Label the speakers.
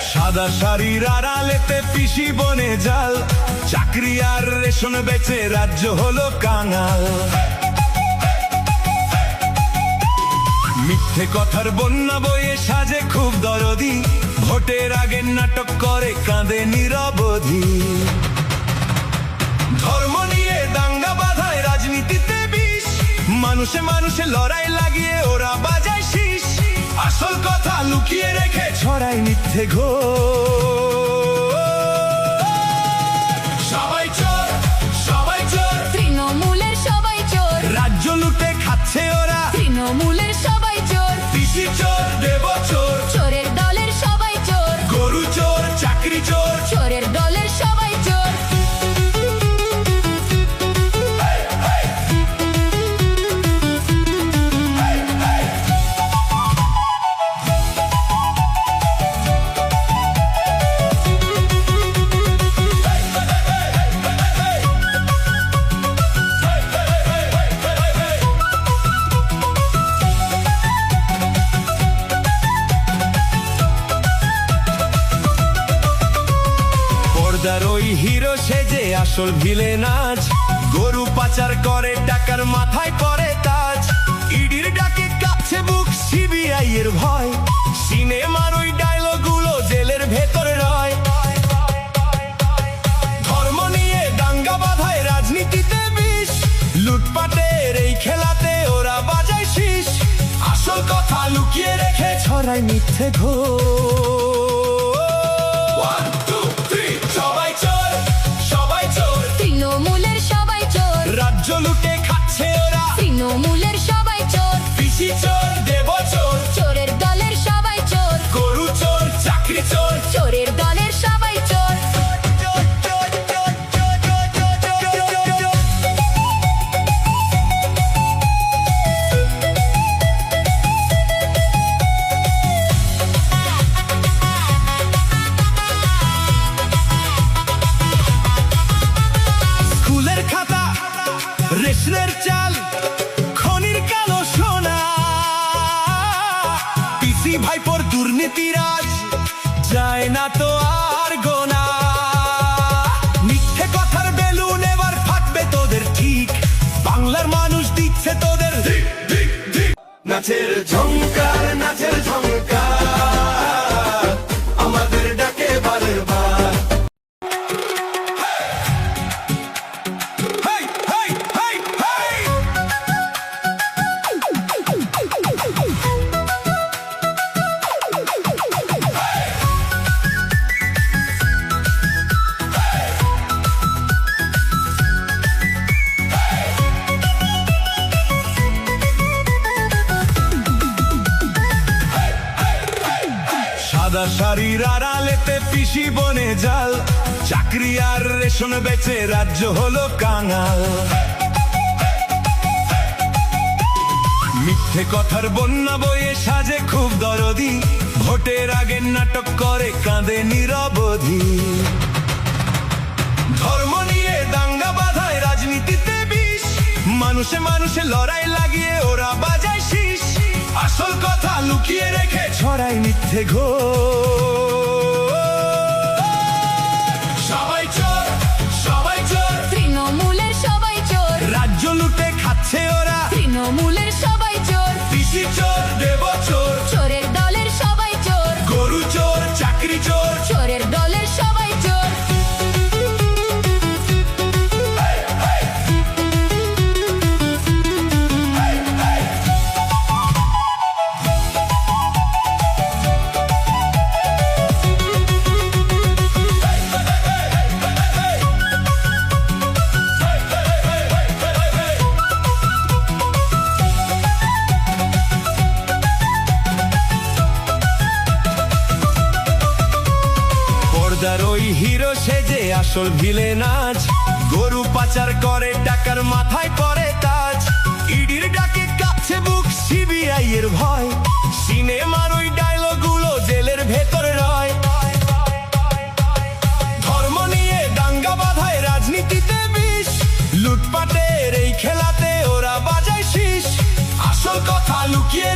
Speaker 1: সাদা শাড়ির আড়ালেতে পিসি বনে জাল, চাকরি আর রেশন বেচে রাজ্য হলো কাঙাল। মিথ্যে কথার বন্যা বয়ে সাজে খুব দরদি, ভোটের আগে নাটক করে কাঁদে নিরবধি। ধর্ম নিয়ে দাঙ্গা বাঁধায় রাজনীতিতে বিষ, মানুষে মানুষে লড়াই লাগিয়ে ওরা বাজায় শীষ। আসল কথা লুকিয়ে রেখে ছড়ায় মিথ্যে ঘোর। সবাই চোর, সবাই চোর,
Speaker 2: তৃণমূলের সবাই চোর।
Speaker 1: রাজ্য লুটে খাচ্ছে ওরা,
Speaker 2: তৃণমূলের সবাই চোর।
Speaker 1: পিসি চোর, দেব চোর,
Speaker 2: চোরের দলের সবাই চোর।
Speaker 1: গরু চোর, চাকরি চোর,
Speaker 2: চোরের দলের সবাই চোর।
Speaker 1: পর্দার ওই হিরো সেজে আসল ভিলেন আজ, গরু পাচার করে টাকার মাথায় পরে তাজ। ইডির ডাকে কাছে বুক, সিবিআই এর ভয়, সিনেমার ওই ডায়লগ গুলো জেলের ভেতরে রয়। ধর্ম নিয়ে দাঙ্গা বাঁধায় রাজনীতিতে বিষ, লুটপাটের এই খেলাতে ওরা বাজায় শীষ। আসল কথা লুকিয়ে রেখে ছড়ায় মিথ্যে ঘোর। সবাই চোর, সবাই চোর,
Speaker 2: তৃণমূলের সবাই চোর।
Speaker 1: রাজ্য লুটে খাচ্ছে ওরা,
Speaker 2: তৃণমূলের সবাই চোর।
Speaker 1: পিসি চোর, দেব চোর,
Speaker 2: চোরের দলের সবাই চোর।
Speaker 1: গরু চোর, চাকরি চোর,
Speaker 2: চোরের দলের সবাই চোর।
Speaker 1: স্কুলের খাতা, রেশনের চাল, খনির কালো সোনা, পিসি ভাইপোর দুর্নীতিরাজ যায় না তো আর গোনা। মিথ্যে কথার বেলুন এবার ফাটবে তোদের ঠিক, বাংলার মানুষ দিচ্ছে তোদের ধিক ধিক ধিক। নাচের ঝংকার, নাচের ঝংকার, আমাদের ডাকে বারের বার। হেই, হেই, হেই, হেই। সাদা শাড়ির আড়ালেতে পিসি বনে জাল, চাকরি আর রেশন বেচে রাজ্য হলো কাঙাল। মিথ্যে কথার বন্যা বয়ে সাজে খুব দরদি, ভোটের আগে নাটক করে কাঁদে নিরবধি। ধর্ম নিয়ে দাঙ্গা বাঁধায় রাজনীতিতে বিষ, মানুষে মানুষে লড়াই লাগিয়ে ওরা বাজায় শীষ। আসল কথা লুকিয়ে রেখে ছড়ায় মিথ্যে ঘোর। সবাই চোর, সবাই চোর,
Speaker 2: তৃণমূলের সবাই চোর।
Speaker 1: রাজ্য লুটে খাচ্ছে ওরা,
Speaker 2: তৃণমূলের সবাই চোর।
Speaker 1: পিসি চোর, দেব চোর,
Speaker 2: চোরের দলের সবাই চোর।
Speaker 1: গরু চোর, চাকরি চোর,
Speaker 2: চোরের দলের সবাই চোর।
Speaker 1: আসল ভিলে নাচ গরু পাচার করে টাকার মাথায় করে তাজ ইডির ডাকে কাছে বুক সিবিআই এর ভয় সিনেমার ওই ডায়লগ গুলো জেলের ভেতরে রয় ধর্ম নিয়ে দাঙ্গা বাঁধায় রাজনীতিতে বিষ লুটপাটের এই খেলাতে ওরা বাজায় শীষ আসল কথা লুকিয়ে